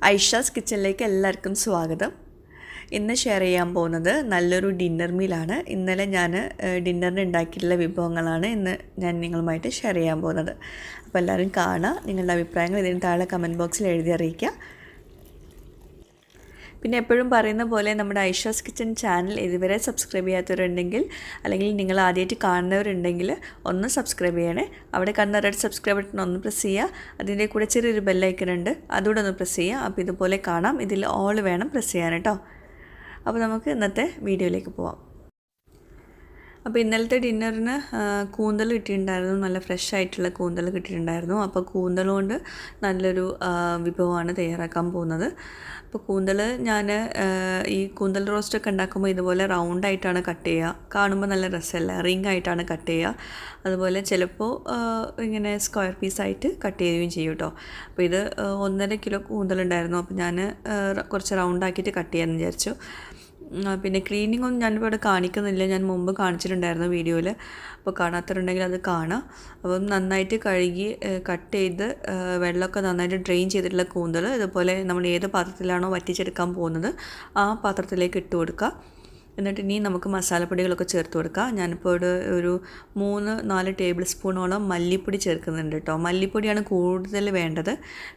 ഐഷാസ് കിച്ചണിലേക്ക് എല്ലാവർക്കും സ്വാഗതം. ഇന്ന് ഷെയർ ചെയ്യാൻ പോകുന്നത് നല്ലൊരു ഡിന്നർ മീലാണ്. ഇന്നലെ ഞാൻ ഡിന്നറിന് ഉണ്ടാക്കിയിട്ടുള്ള വിഭവങ്ങളാണ് ഇന്ന് ഞാൻ നിങ്ങളുമായിട്ട് ഷെയർ ചെയ്യാൻ പോകുന്നത്. അപ്പോൾ എല്ലാവരും കാണുക, നിങ്ങളുടെ അഭിപ്രായങ്ങൾ ഇതിന് താഴെ കമൻറ്റ് ബോക്സിൽ എഴുതി അറിയിക്കുക. പിന്നെ എപ്പോഴും പറയുന്ന പോലെ നമ്മുടെ ഐഷാസ് കിച്ചൺ ചാനൽ ഇതുവരെ സബ്സ്ക്രൈബ് ചെയ്യാത്തവരുണ്ടെങ്കിൽ അല്ലെങ്കിൽ നിങ്ങൾ ആദ്യമായിട്ട് കാണുന്നവരുണ്ടെങ്കിൽ ഒന്ന് സബ്സ്ക്രൈബ് ചെയ്യണേ. അവിടെ കാണുന്ന റെഡ് സബ്സ്ക്രൈബ് ബട്ടൺ ഒന്ന് പ്രസ് ചെയ്യുക. അതിൻ്റെ കൂടെ ചെറിയൊരു ബെല്ലൈക്കൺ ഉണ്ട്, അതുകൂടെ ഒന്ന് പ്രസ് ചെയ്യുക. അപ്പോൾ ഇതുപോലെ കാണാം. ഇതിൽ ഓൾ വേണം പ്രസ് ചെയ്യാൻ കേട്ടോ. അപ്പോൾ നമുക്ക് ഇന്നത്തെ വീഡിയോയിലേക്ക് പോവാം. അപ്പോൾ ഇന്നലത്തെ ഡിന്നറിന് കൂന്തൽ കിട്ടിയിട്ടുണ്ടായിരുന്നു. നല്ല ഫ്രഷ് ആയിട്ടുള്ള കൂന്തൽ കിട്ടിയിട്ടുണ്ടായിരുന്നു. അപ്പോൾ കൂന്തൽ കൊണ്ട് നല്ലൊരു വിഭവമാണ് തയ്യാറാക്കാൻ പോകുന്നത്. അപ്പോൾ കൂന്തൽ ഞാൻ ഈ കൂന്തൽ റോസ്റ്റൊക്കെ ഉണ്ടാക്കുമ്പോൾ ഇതുപോലെ റൗണ്ടായിട്ടാണ് കട്ട് ചെയ്യുക. കാണുമ്പോൾ നല്ല രസമല്ല, റിംഗ് ആയിട്ടാണ് കട്ട് ചെയ്യുക. അതുപോലെ ചിലപ്പോൾ ഇങ്ങനെ സ്ക്വയർ പീസായിട്ട് കട്ട് ചെയ്യുകയും ചെയ്യും കേട്ടോ. അപ്പോൾ ഇത് 1.5 കിലോ കൂന്തലുണ്ടായിരുന്നു. അപ്പോൾ ഞാൻ കുറച്ച് റൗണ്ടാക്കിയിട്ട് കട്ട് ചെയ്യാമെന്ന് വിചാരിച്ചു. പിന്നെ ക്ലീനിങ് ഒന്നും ഞാനിപ്പോൾ ഇവിടെ കാണിക്കുന്നില്ല, ഞാൻ മുമ്പ് കാണിച്ചിട്ടുണ്ടായിരുന്നു വീഡിയോയിൽ. അപ്പോൾ കാണാത്തവരുണ്ടെങ്കിൽ അത് കാണാം. അപ്പം നന്നായിട്ട് കഴുകി കട്ട് ചെയ്ത് വെള്ളമൊക്കെ നന്നായിട്ട് ഡ്രെയിൻ ചെയ്തിട്ടുള്ള കൂന്തൽ ഇതുപോലെ നമ്മൾ ഏത് പാത്രത്തിലാണോ വറ്റിച്ചെടുക്കാൻ പോകുന്നത് ആ പാത്രത്തിലേക്ക് ഇട്ട് കൊടുക്കുക. എന്നിട്ട് ഇനി നമുക്ക് മസാലപ്പൊടികളൊക്കെ ചേർത്ത് കൊടുക്കാം. ഞാനിപ്പോൾ ഒരു 3-4 ടേബിൾ സ്പൂണോളം മല്ലിപ്പൊടി ചേർക്കുന്നുണ്ട് കേട്ടോ. മല്ലിപ്പൊടിയാണ് കൂടുതൽ വേണ്ടത്.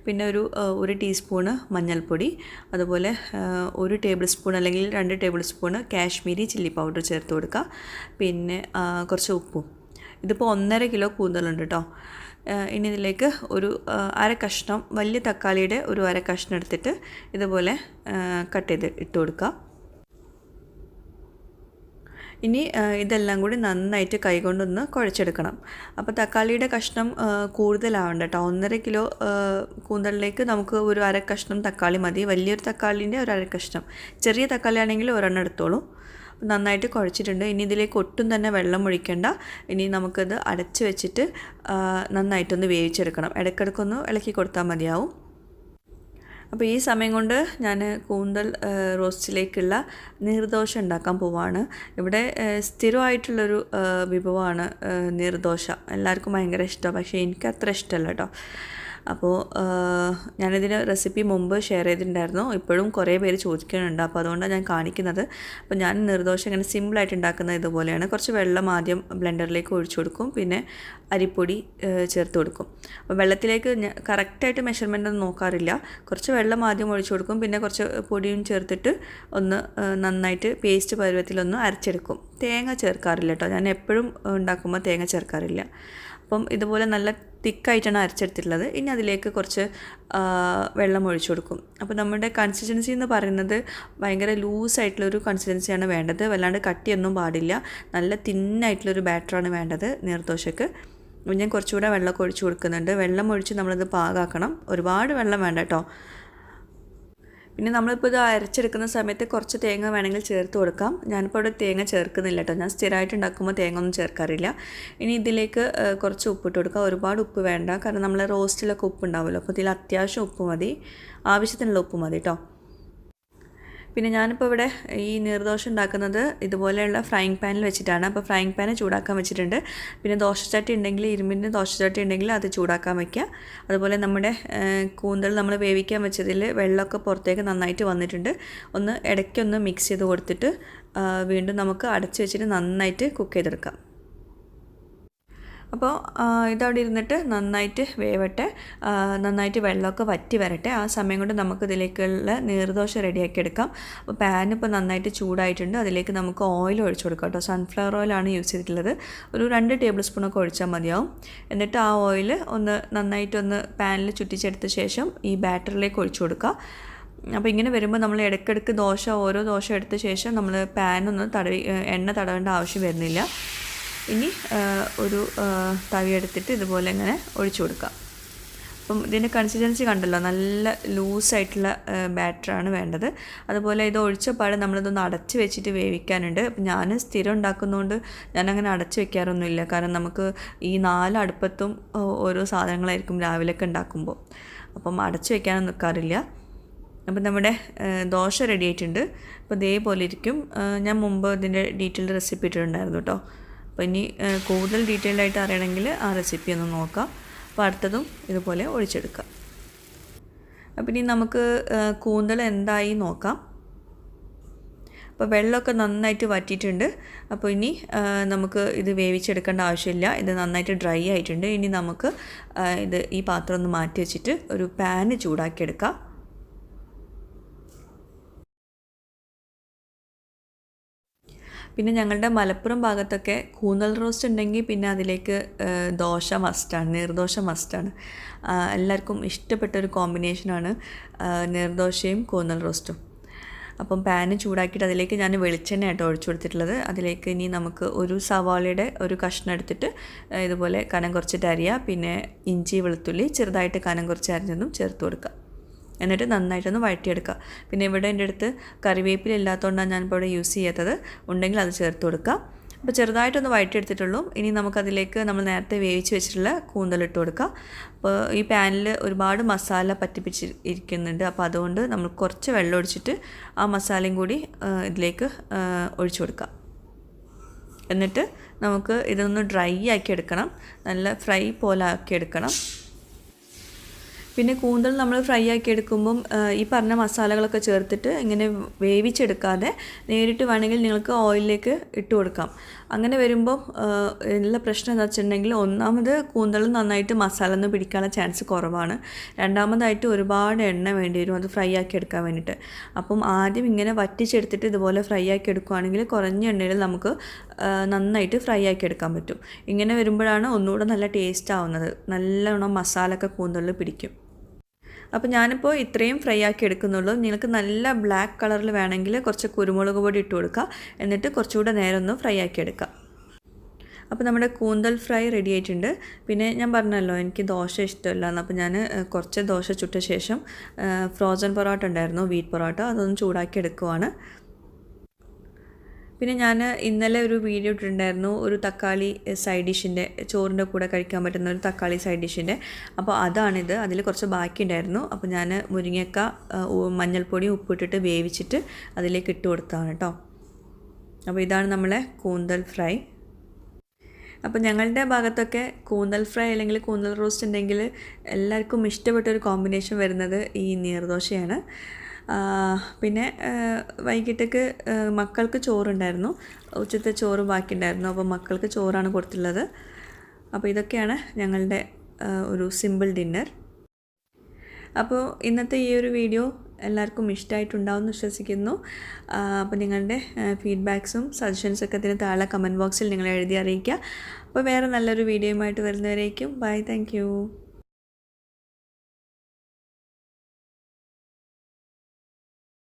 പിന്നെ ഒരു ടീസ്പൂണ് മഞ്ഞൾപ്പൊടി, അതുപോലെ 1 ടേബിൾ സ്പൂൺ അല്ലെങ്കിൽ 2 table spoon Kashmiri chilli powder ചേർത്ത് കൊടുക്കുക. പിന്നെ കുറച്ച് ഉപ്പും. ഇതിപ്പോൾ 1.5 കിലോ കൂന്തലുണ്ട് കേട്ടോ. ഇനി ഇതിലേക്ക് ഒരു അര കഷ്ണം വലിയ തക്കാളിയുടെ ഒരു അര കഷ്ണം എടുത്തിട്ട് ഇതുപോലെ കട്ട് ചെയ്ത് ഇട്ട് കൊടുക്കുക. ഇനി ഇതെല്ലാം കൂടി നന്നായിട്ട് കൈകൊണ്ടൊന്ന് കുഴച്ചെടുക്കണം. അപ്പോൾ തക്കാളിയുടെ കഷ്ണം കൂടുതലാവണ്ട കേട്ടോ. 1.5 കിലോ കൂന്തലിലേക്ക് നമുക്ക് ഒരു അര കഷ്ണം തക്കാളി മതി. വലിയൊരു തക്കാളിൻ്റെ ഒരു അര കഷ്ണം, ചെറിയ തക്കാളി ആണെങ്കിൽ ഒരെണ്ണം എടുത്തോളൂ. നന്നായിട്ട് കുഴച്ചിട്ടുണ്ട്. ഇനി ഇതിലേക്ക് ഒട്ടും തന്നെ വെള്ളം ഒഴിക്കേണ്ട. ഇനി നമുക്കത് അടച്ച് വെച്ചിട്ട് നന്നായിട്ടൊന്ന് വേവിച്ചെടുക്കണം. ഇടയ്ക്കിടയ്ക്കൊന്ന് ഇളക്കി കൊടുത്താൽ മതിയാവും. അപ്പോൾ ഈ സമയം കൊണ്ട് ഞാൻ കൂന്തൽ റോസ്റ്റിലേക്കുള്ള നീർദോശ ഉണ്ടാക്കാൻ പോവാണ്. ഇവിടെ സ്ഥിരമായിട്ടുള്ളൊരു വിഭവമാണ് നീർദോശ. എല്ലാവർക്കും ഭയങ്കര ഇഷ്ടമാണ്, പക്ഷേ എനിക്ക് അത്ര ഇഷ്ടമല്ല കേട്ടോ. അപ്പോൾ ഞാനിതിന് റെസിപ്പി മുമ്പ് ഷെയർ ചെയ്തിട്ടുണ്ടായിരുന്നു. ഇപ്പോഴും കുറേ പേര് ചോദിക്കുന്നുണ്ട്, അപ്പോൾ അതുകൊണ്ടാണ് ഞാൻ കാണിക്കുന്നത്. അപ്പോൾ ഞാൻ നീർദോശ ഇങ്ങനെ സിമ്പിളായിട്ട് ഉണ്ടാക്കുന്നത് ഇതുപോലെയാണ്. കുറച്ച് വെള്ളം ആദ്യം ബ്ലെൻഡറിലേക്ക് ഒഴിച്ചു കൊടുക്കും, പിന്നെ അരിപ്പൊടി ചേർത്ത് കൊടുക്കും. അപ്പോൾ വെള്ളത്തിലേക്ക് കറക്റ്റായിട്ട് മെഷർമെൻ്റ് ഒന്നും നോക്കാറില്ല. കുറച്ച് വെള്ളം ആദ്യം ഒഴിച്ചു കൊടുക്കും, പിന്നെ കുറച്ച് പൊടിയും ചേർത്തിട്ട് ഒന്ന് നന്നായിട്ട് പേസ്റ്റ് പരുവത്തിലൊന്ന് അരച്ചെടുക്കും. തേങ്ങ ചേർക്കാറില്ല കേട്ടോ. ഞാൻ എപ്പോഴും ഉണ്ടാക്കുമ്പോൾ തേങ്ങ ചേർക്കാറില്ല. അപ്പം ഇതുപോലെ നല്ല തിക്കായിട്ടാണ് അരച്ചെടുത്തിട്ടുള്ളത്. ഇനി അതിലേക്ക് കുറച്ച് വെള്ളം ഒഴിച്ചു കൊടുക്കും. അപ്പോൾ നമ്മുടെ കൺസിസ്റ്റൻസി എന്ന് പറയുന്നത് ഭയങ്കര ലൂസായിട്ടുള്ളൊരു കൺസിസ്റ്റൻസിയാണ് വേണ്ടത്. വല്ലാണ്ട് കട്ടിയൊന്നും പാടില്ല. നല്ല തിന്നായിട്ടുള്ളൊരു ബാറ്ററാണ് വേണ്ടത് നീർദോശയ്ക്ക്. അപ്പോൾ ഞാൻ കുറച്ചുകൂടെ വെള്ളമൊക്കെ ഒഴിച്ചു കൊടുക്കുന്നുണ്ട്. വെള്ളം ഒഴിച്ച് നമ്മളത് പാകാക്കണം. ഒരുപാട് വെള്ളം വേണ്ട കേട്ടോ. പിന്നെ നമ്മളിപ്പോൾ ഇത് അരച്ചെടുക്കുന്ന സമയത്ത് കുറച്ച് തേങ്ങ വേണമെങ്കിൽ ചേർത്ത് കൊടുക്കാം. ഞാനിപ്പോൾ ഇവിടെ തേങ്ങ ചേർക്കുന്നില്ല കേട്ടോ. ഞാൻ സ്ഥിരമായിട്ട് ഉണ്ടാക്കുമ്പോൾ തേങ്ങ ഒന്നും ചേർക്കാറില്ല. ഇനി ഇതിലേക്ക് കുറച്ച് ഉപ്പിട്ട് കൊടുക്കുക. ഒരുപാട് ഉപ്പ് വേണ്ട, കാരണം നമ്മൾ റോസ്റ്റിലൊക്കെ ഉപ്പ് ഉണ്ടാവുമല്ലോ. അപ്പോൾ ഇതിൽ അത്യാവശ്യം ഉപ്പ് മതി, ആവശ്യത്തിനുള്ള ഉപ്പ് മതി കേട്ടോ. പിന്നെ ഞാനിപ്പോൾ ഇവിടെ ഈ നീർദോശ ഉണ്ടാക്കുന്നത് ഇതുപോലെയുള്ള ഫ്രൈങ് പാനിൽ വെച്ചിട്ടാണ്. അപ്പോൾ ഫ്രൈങ് പാന് ചൂടാക്കാൻ വെച്ചിട്ടുണ്ട്. പിന്നെ ദോശച്ചട്ടി ഉണ്ടെങ്കിൽ, ഇരുമ്പിൻ്റെ ദോശച്ചട്ടി ഉണ്ടെങ്കിൽ അത് ചൂടാക്കാൻ വയ്ക്കുക. അതുപോലെ നമ്മുടെ കൂന്തൽ നമ്മൾ വേവിക്കാൻ വെച്ചതിൽ വെള്ളമൊക്കെ പുറത്തേക്ക് നന്നായിട്ട് വന്നിട്ടുണ്ട്. ഒന്ന് ഇടയ്ക്കൊന്ന് മിക്സ് ചെയ്ത് കൊടുത്തിട്ട് വീണ്ടും നമുക്ക് അടച്ച് വെച്ചിട്ട് നന്നായിട്ട് കുക്ക് ചെയ്തെടുക്കാം. അപ്പോൾ ഇതവിടെ ഇരുന്നിട്ട് നന്നായിട്ട് വേവട്ടെ, നന്നായിട്ട് വെള്ളമൊക്കെ വറ്റി വരട്ടെ. ആ സമയം കൊണ്ട് നമുക്ക് ഇതിലേക്കുള്ള നീർദോശ റെഡിയാക്കി എടുക്കാം. അപ്പോൾ പാൻ ഇപ്പോൾ നന്നായിട്ട് ചൂടായിട്ടുണ്ട്. അതിലേക്ക് നമുക്ക് ഓയിൽ ഒഴിച്ചു കൊടുക്കാം കേട്ടോ. സൺഫ്ലവർ ഓയിലാണ് യൂസ് ചെയ്തിട്ടുള്ളത്. ഒരു 2 ടേബിൾ സ്പൂണൊക്കെ ഒഴിച്ചാൽ മതിയാവും. എന്നിട്ട് ആ ഓയിൽ ഒന്ന് പാനിൽ ചുറ്റിച്ചെടുത്ത ശേഷം ഈ ബാറ്ററിലേക്ക് ഒഴിച്ചു കൊടുക്കുക. അപ്പോൾ ഇങ്ങനെ വരുമ്പോൾ നമ്മൾ ഇടയ്ക്കിടയ്ക്ക് ഓരോ ദോശ എടുത്ത ശേഷം നമ്മൾ പാനൊന്ന് എണ്ണ തടവേണ്ട ആവശ്യം വരുന്നില്ല. ഇനി ഒരു തവി എടുത്തിട്ട് ഇതുപോലെ ഇങ്ങനെ ഒഴിച്ചു കൊടുക്കാം. അപ്പം ഇതിൻ്റെ കൺസിസ്റ്റൻസി കണ്ടല്ലോ, നല്ല ലൂസായിട്ടുള്ള ബാറ്ററാണ് വേണ്ടത്. അതുപോലെ ഇത് ഒഴിച്ചപാട് നമ്മളിതൊന്ന് അടച്ച് വെച്ചിട്ട് വേവിക്കാനുണ്ട്. അപ്പം ഞാൻ സ്ഥിരം ഉണ്ടാക്കുന്നതുകൊണ്ട് ഞാനങ്ങനെ അടച്ച് വെക്കാറൊന്നുമില്ല, കാരണം നമുക്ക് ഈ 4 അടുപ്പത്തും ഓരോ സാധനങ്ങളായിരിക്കും രാവിലെയൊക്കെ ഉണ്ടാക്കുമ്പോൾ. അപ്പം അടച്ച് വെക്കാനൊന്നും നിൽക്കാറില്ല. അപ്പം നമ്മുടെ ദോശ റെഡി ആയിട്ടുണ്ട്. അപ്പോൾ ഇതേപോലെ ഇരിക്കും. ഞാൻ മുമ്പ് ഇതിൻ്റെ ഡീറ്റെയിൽഡ് റെസിപ്പി ഇട്ടിട്ടുണ്ടായിരുന്നു കേട്ടോ. അപ്പോൾ ഇനി കൂടുതൽ ഡീറ്റെയിൽഡായിട്ട് അറിയണമെങ്കിൽ ആ റെസിപ്പി ഒന്ന് നോക്കാം. അപ്പോൾ അടുത്തതും ഇതുപോലെ ഒഴിച്ചെടുക്കാം. അപ്പോൾ ഇനി നമുക്ക് കൂന്തൽ എന്തായി നോക്കാം. അപ്പോൾ വെള്ളമൊക്കെ നന്നായിട്ട് വറ്റിയിട്ടുണ്ട്. അപ്പോൾ ഇനി നമുക്ക് ഇത് വേവിച്ചെടുക്കേണ്ട ആവശ്യമില്ല. ഇത് നന്നായിട്ട് ഡ്രൈ ആയിട്ടുണ്ട്. ഇനി നമുക്ക് ഈ പാത്രം ഒന്ന് മാറ്റി വെച്ചിട്ട് ഒരു പാന് ചൂടാക്കിയെടുക്കാം. പിന്നെ ഞങ്ങളുടെ മലപ്പുറം ഭാഗത്തൊക്കെ കൂന്തൽ റോസ്റ്റ് ഉണ്ടെങ്കിൽ പിന്നെ അതിലേക്ക് ദോശ മസ്റ്റാണ്, നീർദോശ മസ്റ്റാണ്. എല്ലാവർക്കും ഇഷ്ടപ്പെട്ടൊരു കോമ്പിനേഷനാണ് നീർദോശയും കൂന്തൽ റോസ്റ്റും. അപ്പം പാന് ചൂടാക്കിയിട്ട് അതിലേക്ക് ഞാൻ വെളിച്ചെണ്ണ ആയിട്ട് ഒഴിച്ചു കൊടുത്തിട്ടുള്ളത്. അതിലേക്ക് ഇനി നമുക്ക് ഒരു സവാളയുടെ ഒരു കഷ്ണം എടുത്തിട്ട് ഇതുപോലെ കനം കുറച്ചിട്ട് അരിയുക. പിന്നെ ഇഞ്ചി വെളുത്തുള്ളി ചെറുതായിട്ട് കനം കുറച്ച് അരിഞ്ഞതും ചേർത്ത് കൊടുക്കുക. എന്നിട്ട് നന്നായിട്ടൊന്ന് വഴറ്റിയെടുക്കുക. പിന്നെ ഇവിടെ എൻ്റെ അടുത്ത് കറിവേപ്പില ഇല്ലാത്തതുകൊണ്ടാണ് ഞാനിപ്പോൾ ഇവിടെ യൂസ് ചെയ്യാത്തത്. ഉണ്ടെങ്കിൽ അത് ചേർത്ത് കൊടുക്കുക. അപ്പോൾ ചെറുതായിട്ടൊന്ന് വഴറ്റിയെടുത്തിട്ടുള്ളൂ. ഇനി നമുക്കതിലേക്ക് നമ്മൾ നേരത്തെ വേവിച്ച് വെച്ചിട്ടുള്ള കൂന്തലിട്ട് കൊടുക്കുക. അപ്പോൾ ഈ പാനിൽ ഒരുപാട് മസാല പറ്റിപ്പിച്ച് ഇരിക്കുന്നുണ്ട്. അപ്പോൾ അതുകൊണ്ട് നമ്മൾ കുറച്ച് വെള്ളം ഒഴിച്ചിട്ട് ആ മസാലയും കൂടി ഇതിലേക്ക് ഒഴിച്ചു കൊടുക്കുക. എന്നിട്ട് നമുക്ക് ഇതൊന്ന് ഡ്രൈ ആക്കി എടുക്കണം, നല്ല ഫ്രൈ പോലെ ആക്കി എടുക്കണം. പിന്നെ കൂന്തൽ നമ്മൾ ഫ്രൈ ആക്കി എടുക്കുമ്പം ഈ പറഞ്ഞ മസാലകളൊക്കെ ചേർത്തിട്ട് ഇങ്ങനെ വേവിച്ചെടുക്കാതെ നേരിട്ട് വേണമെങ്കിൽ നിങ്ങൾക്ക് ഓയിലിലേക്ക് ഇട്ട് കൊടുക്കാം. അങ്ങനെ വരുമ്പോൾ എല്ലാ പ്രശ്നം എന്താ വെച്ചിട്ടുണ്ടെങ്കിൽ, ഒന്നാമത് കൂന്തൽ നന്നായിട്ട് മസാല ഒന്നും പിടിക്കാനുള്ള ചാൻസ് കുറവാണ്. രണ്ടാമതായിട്ട് ഒരുപാട് എണ്ണ വേണ്ടി വരും അത് ഫ്രൈ ആക്കി എടുക്കാൻ വേണ്ടിയിട്ട്. അപ്പം ആദ്യം ഇങ്ങനെ വറ്റിച്ചെടുത്തിട്ട് ഇതുപോലെ ഫ്രൈ ആക്കി എടുക്കുകയാണെങ്കിൽ കുറഞ്ഞ എണ്ണയിൽ നമുക്ക് നന്നായിട്ട് ഫ്രൈ ആക്കി എടുക്കാൻ പറ്റും. ഇങ്ങനെ വരുമ്പോഴാണ് ഒന്നുകൂടെ നല്ല ടേസ്റ്റ് ആവുന്നത്. നല്ലോണം മസാലയൊക്കെ കൂന്തലിൽ പിടിക്കും. അപ്പോൾ ഞാനിപ്പോൾ ഇത്രയും ഫ്രൈ ആക്കി എടുക്കുന്നുള്ളൂ. നിങ്ങൾക്ക് നല്ല ബ്ലാക്ക് കളറിൽ വേണമെങ്കിൽ കുറച്ച് കുരുമുളക് പൊടി ഇട്ട് കൊടുക്കുക. എന്നിട്ട് കുറച്ചുകൂടെ നേരം ഒന്ന് ഫ്രൈ ആക്കി എടുക്കുക. അപ്പോൾ നമ്മുടെ കൂന്തൽ ഫ്രൈ റെഡി ആയിട്ടുണ്ട്. പിന്നെ ഞാൻ പറഞ്ഞല്ലോ എനിക്ക് ദോശ ഇഷ്ടമല്ല. അപ്പോൾ ഞാൻ കുറച്ച് ദോശ ചുട്ട ശേഷം ഫ്രോസൺ പൊറോട്ട ഉണ്ടായിരുന്നു, വീറ്റ് പൊറോട്ട, അതൊന്ന് ചൂടാക്കി എടുക്കുവാണ്. പിന്നെ ഞാൻ ഇന്നലെ ഒരു വീഡിയോ ഇട്ടിട്ടുണ്ടായിരുന്നു, ഒരു തക്കാളി സൈഡ് ഡിഷിൻ്റെ, ചോറിൻ്റെ കൂടെ കഴിക്കാൻ പറ്റുന്ന ഒരു തക്കാളി സൈഡ് ഡിഷിൻ്റെ. അപ്പോൾ അതാണിത്. അതിൽ കുറച്ച് ബാക്കി ഉണ്ടായിരുന്നു. അപ്പോൾ ഞാൻ മുരിങ്ങക്ക മഞ്ഞൾപ്പൊടി ഉപ്പിട്ടിട്ട് വേവിച്ചിട്ട് അതിലേക്ക് ഇട്ട് കൊടുത്തതാണ് കേട്ടോ. അപ്പോൾ ഇതാണ് നമ്മളെ കൂന്തൽ ഫ്രൈ. അപ്പോൾ ഞങ്ങളുടെ ഭാഗത്തൊക്കെ കൂന്തൽ ഫ്രൈ അല്ലെങ്കിൽ കൂന്തൽ റോസ്റ്റ് ഉണ്ടെങ്കിൽ എല്ലാവർക്കും ഇഷ്ടപ്പെട്ടൊരു കോമ്പിനേഷൻ വരുന്നത് ഈ നീർദോശയാണ്. പിന്നെ വൈകിട്ടേക്ക് മക്കൾക്ക് ചോറുണ്ടായിരുന്നു, ഉച്ചത്തെ ചോറ് ബാക്കിയുണ്ടായിരുന്നു. അപ്പോൾ മക്കൾക്ക് ചോറാണ് കൊടുത്തുള്ളത്. അപ്പോൾ ഇതൊക്കെയാണ് ഞങ്ങളുടെ ഒരു സിമ്പിൾ ഡിന്നർ. അപ്പോൾ ഇന്നത്തെ ഈ ഒരു വീഡിയോ എല്ലാവർക്കും ഇഷ്ടമായിട്ടുണ്ടാവുമെന്ന് വിശ്വസിക്കുന്നു. അപ്പോൾ നിങ്ങളുടെ ഫീഡ്ബാക്സും സജഷൻസൊക്കെ ഇതിന് താഴെ കമൻറ്റ് ബോക്സിൽ നിങ്ങൾ എഴുതി അറിയിക്കുക. അപ്പോൾ വേറെ നല്ലൊരു വീഡിയോയുമായിട്ട് വരുന്നവരേക്കും ബൈ, താങ്ക് യു.